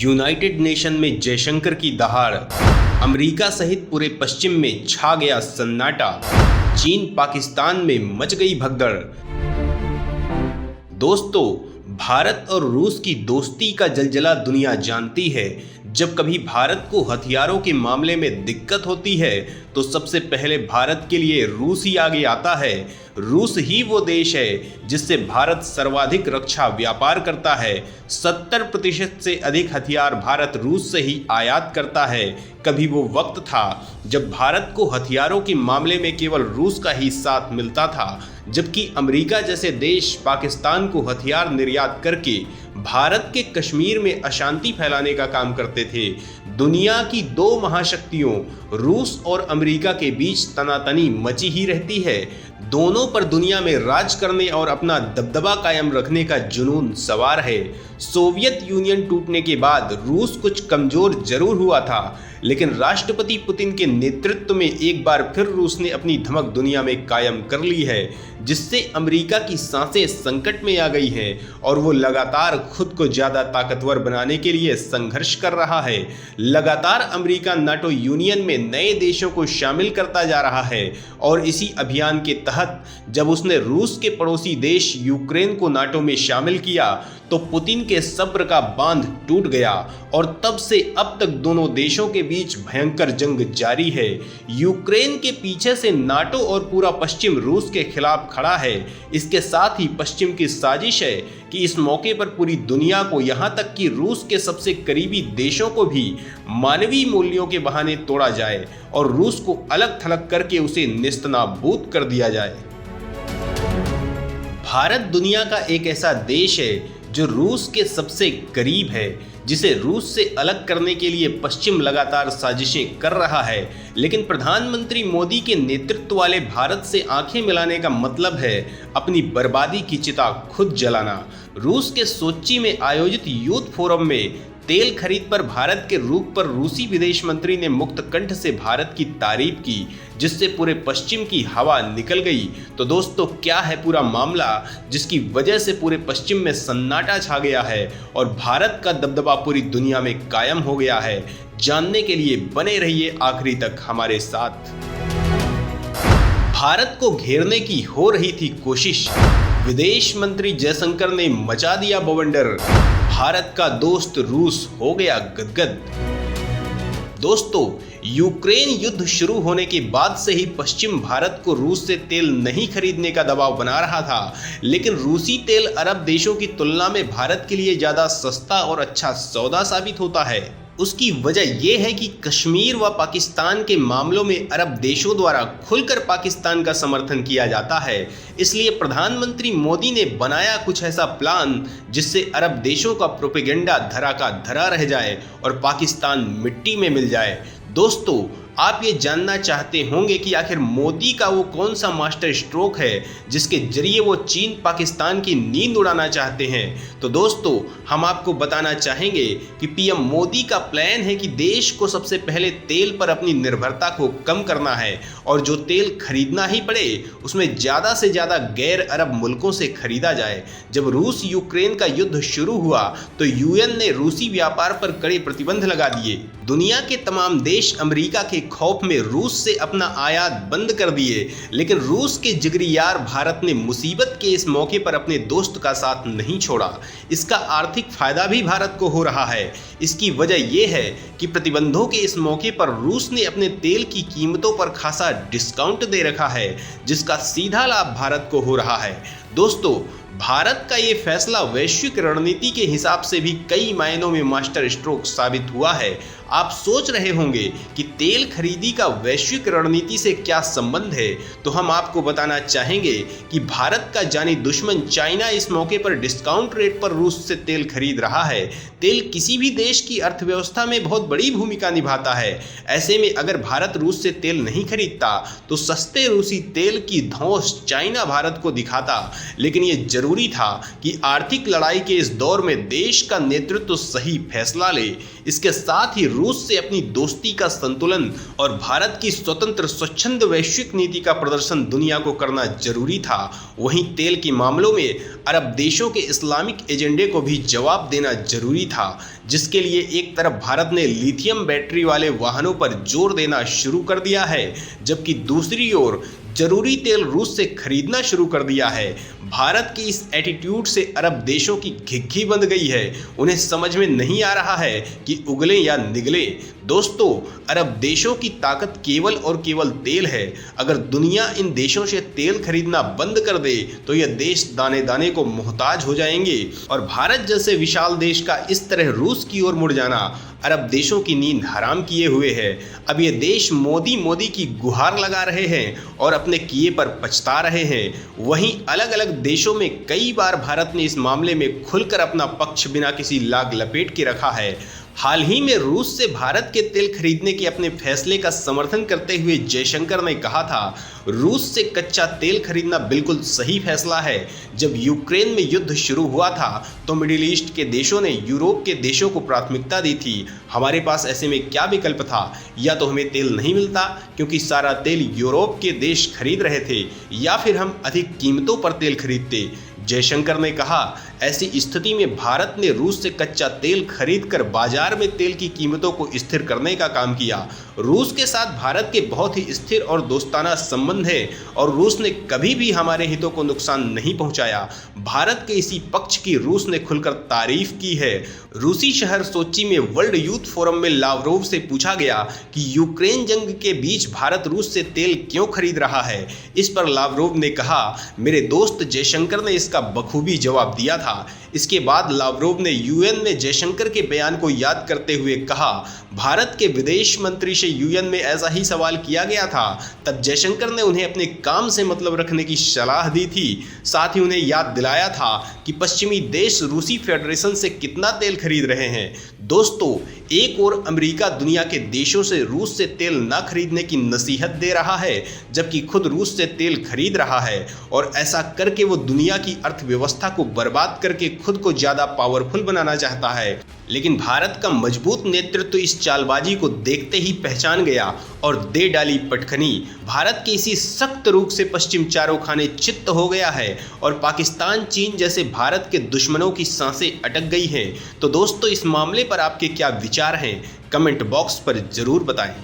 United nation में जयशंकर की दहाड़, अमेरिका सहित पूरे पश्चिम में छा गया सन्नाटा, चीन पाकिस्तान में मच गई भगदड़। दोस्तों, भारत और रूस की दोस्ती का जलजला दुनिया जानती है। जब कभी भारत को हथियारों के मामले में दिक्कत होती है तो सबसे पहले भारत के लिए रूस ही आगे आता है। रूस ही वो देश है जिससे भारत सर्वाधिक रक्षा व्यापार करता है। 70% से अधिक हथियार भारत रूस से ही आयात करता है। कभी वो वक्त था जब भारत को हथियारों के मामले में केवल रूस का ही साथ मिलता था, जबकि अमेरिका जैसे देश पाकिस्तान को हथियार निर्यात करके भारत के कश्मीर में अशांति फैलाने का काम करते थे। दुनिया की दो महाशक्तियों रूस और अमेरिका के बीच तनातनी मची ही रहती है। दोनों पर दुनिया में राज करने और अपना दबदबा कायम रखने का जुनून सवार है। सोवियत यूनियन टूटने के बाद रूस कुछ कमजोर जरूर हुआ था, लेकिन राष्ट्रपति पुतिन के नेतृत्व में एक बार फिर रूस ने अपनी धमक दुनिया में कायम कर ली है, जिससे अमेरिका की सांसें संकट में आ गई हैं और वो लगातार खुद को ज्यादा ताकतवर बनाने के लिए संघर्ष कर रहा है। लगातार अमेरिका नाटो यूनियन में नए देशों को शामिल करता जा रहा है और इसी अभियान के तहत जब उसने रूस के पड़ोसी देश यूक्रेन को नाटो में शामिल किया तो पुतिन के सब्र का बांध टूट गया और तब से अब तक दोनों देशों के बीच भयंकर जंग जारी है। यूक्रेन के पीछे से नाटो और पूरा पश्चिम रूस के खिलाफ खड़ा है। इसके साथ ही पश्चिम की साजिश है कि इस मौके पर पूरी दुनिया को, यहाँ तक कि रूस के सबसे करीबी देशों को भी मानवीय मूल्यों के बहाने तोड़ा जाए और रूस को अलग थलग करके उसे नेस्तनाबूद कर दिया जाए। भारत दुनिया का एक ऐसा देश है जो रूस के सबसे करीब है, जिसे रूस से अलग करने के लिए पश्चिम लगातार साजिशें कर रहा है। लेकिन प्रधानमंत्री मोदी के नेतृत्व वाले भारत से आंखें मिलाने का मतलब है अपनी बर्बादी की चिता खुद जलाना। रूस के सोची में आयोजित यूथ फोरम में तेल खरीद पर भारत के रुख पर रूसी विदेश मंत्री ने मुक्त कंठ से भारत की तारीफ की, जिससे पूरे पश्चिम की हवा निकल गई। तो दोस्तों, क्या है पूरा मामला जिसकी वजह से पूरे पश्चिम में सन्नाटा छा गया है और भारत का दबदबा पूरी दुनिया में कायम हो गया है? जानने के लिए बने रहिए आखिरी तक हमारे साथ। भारत को घेरने की हो रही थी कोशिश, विदेश मंत्री जयशंकर ने मचा दिया बवंडर, भारत का दोस्त रूस हो गया गदगद। दोस्तों, यूक्रेन युद्ध शुरू होने के बाद से ही पश्चिम भारत को रूस से तेल नहीं खरीदने का दबाव बना रहा था, लेकिन रूसी तेल अरब देशों की तुलना में भारत के लिए ज़्यादा सस्ता और अच्छा सौदा साबित होता है। उसकी वजह यह है कि कश्मीर व पाकिस्तान के मामलों में अरब देशों द्वारा खुलकर पाकिस्तान का समर्थन किया जाता है। इसलिए प्रधानमंत्री मोदी ने बनाया कुछ ऐसा प्लान जिससे अरब देशों का प्रोपेगेंडा धरा का धरा रह जाए और पाकिस्तान मिट्टी में मिल जाए। दोस्तों, आप ये जानना चाहते होंगे कि आखिर मोदी का वो कौन सा मास्टर स्ट्रोक है जिसके जरिए वो चीन पाकिस्तान की नींद उड़ाना चाहते हैं। तो दोस्तों, हम आपको बताना चाहेंगे कि पीएम मोदी का प्लान है कि देश को सबसे पहले तेल पर अपनी निर्भरता को कम करना है और जो तेल खरीदना ही पड़े उसमें ज़्यादा से ज़्यादा गैर अरब मुल्कों से खरीदा जाए। जब रूस यूक्रेन का युद्ध शुरू हुआ तो यूएन ने रूसी व्यापार पर कड़े प्रतिबंध लगा दिए। दुनिया के तमाम देश अमेरिका के खौफ में रूस से अपना आयात बंद कर दिए, लेकिन रूस के जिगरी यार भारत ने मुसीबत के इस मौके पर अपने दोस्त का साथ नहीं छोड़ा। इसका आर्थिक फायदा भी भारत को हो रहा है। इसकी वजह यह है कि प्रतिबंधों के इस मौके पर रूस ने अपने तेल की कीमतों पर खासा डिस्काउंट दे रखा है, जिसका सीधा लाभ भारत को हो रहा है। दोस्तों, भारत का ये फैसला वैश्विक रणनीति के हिसाब से भी कई मायनों में मास्टर स्ट्रोक साबित हुआ है। आप सोच रहे होंगे कि तेल खरीदी का वैश्विक रणनीति से क्या संबंध है, तो हम आपको बताना चाहेंगे कि भारत का जानी दुश्मन चाइना इस मौके पर डिस्काउंट रेट पर रूस से तेल खरीद रहा है। तेल किसी भी देश की अर्थव्यवस्था में बहुत बड़ी भूमिका निभाता है। ऐसे में अगर भारत रूस से तेल नहीं खरीदता तो सस्ते रूसी तेल की धौंस चाइना भारत को दिखाता। लेकिन ये जरूरी था कि आर्थिक लड़ाई के इस दौर में देश का नेतृत्व सही फैसला ले। इसके साथ ही रूस से अपनी दोस्ती का संतुलन और भारत की स्वतंत्र स्वच्छंद वैश्विक नीति का प्रदर्शन दुनिया को करना जरूरी था, वहीं तेल के मामलों में अरब देशों के इस्लामिक एजेंडे को भी जवाब देना जरूरी था, जिसके लिए एक तरफ भारत ने लिथियम बैटरी वाले वाहनों पर जोर देना शुरू कर दिया है, जबकि दूसरी ओर जरूरी तेल रूस से खरीदना शुरू कर दिया है। भारत की इस एटीट्यूड से अरब देशों की घिघी बंध गई है। उन्हें समझ में नहीं आ रहा है कि उगले या निगले। दोस्तों, अरब देशों की ताकत केवल और केवल तेल है। अगर दुनिया इन देशों से तेल खरीदना बंद कर दे तो यह देश दाने दाने को मोहताज हो जाएंगे और भारत जैसे विशाल देश का इस तरह रूस की ओर मुड़ जाना अरब देशों की नींद हराम किए हुए है। अब ये देश मोदी की गुहार लगा रहे हैं और अपने किए पर पछता रहे हैं। वहीं अलग अलग देशों में कई बार भारत ने इस मामले में खुलकर अपना पक्ष बिना किसी लाग लपेट के रखा है। हाल ही में रूस से भारत के तेल खरीदने के अपने फैसले का समर्थन करते हुए जयशंकर ने कहा था, रूस से कच्चा तेल खरीदना बिल्कुल सही फैसला है। जब यूक्रेन में युद्ध शुरू हुआ था तो मिडिल ईस्ट के देशों ने यूरोप के देशों को प्राथमिकता दी थी। हमारे पास ऐसे में क्या विकल्प था? या तो हमें तेल नहीं मिलता क्योंकि सारा तेल यूरोप के देश खरीद रहे थे, या फिर हम अधिक कीमतों पर तेल खरीदते। जयशंकर ने कहा, ऐसी स्थिति में भारत ने रूस से कच्चा तेल खरीदकर बाजार में तेल की कीमतों को स्थिर करने का काम किया। रूस के साथ भारत के बहुत ही स्थिर और दोस्ताना संबंध है और रूस ने कभी भी हमारे हितों को नुकसान नहीं पहुंचाया। भारत के इसी पक्ष की रूस ने खुलकर तारीफ की है। रूसी शहर सोची में वर्ल्ड यूथ फोरम में लावरोव से पूछा गया कि यूक्रेन जंग के बीच भारत रूस से तेल क्यों खरीद रहा है। इस पर लावरोव ने कहा, मेरे दोस्त जयशंकर ने इसका बखूबी जवाब दिया था। इसके बाद लावरोव ने यूएन में जयशंकर के बयान को याद करते हुए कहा, भारत के विदेश मंत्री से यूएन में ऐसा ही सवाल किया गया था। तब जयशंकर ने उन्हें अपने काम से मतलब रखने की सलाह दी थी। साथ ही उन्हें याद दिलाया था कि पश्चिमी देश रूसी फेडरेशन से कितना तेल खरीद रहे हैं। दोस्तों, एक और अमेरिका दुनिया के देशों से रूस से तेल न खरीदने की नसीहत दे रहा है, जबकि खुद रूस से तेल खरीद रहा है और ऐसा करके वो दुनिया की अर्थव्यवस्था को बर्बाद करके खुद को ज्यादा पावरफुल बनाना चाहता है। लेकिन भारत का मजबूत नेतृत्व इस चालबाजी को देखते ही पहचान गया और दे डाली पटखनी। भारत के इसी सख्त रुख से पश्चिम चारों खाने चित्त हो गया है और पाकिस्तान, चीन जैसे भारत के दुश्मनों की सांसें अटक गई हैं। तो दोस्तों, इस मामले पर आपके क्या विचार हैं? कमेंट बॉक्स पर जरूर बताएं।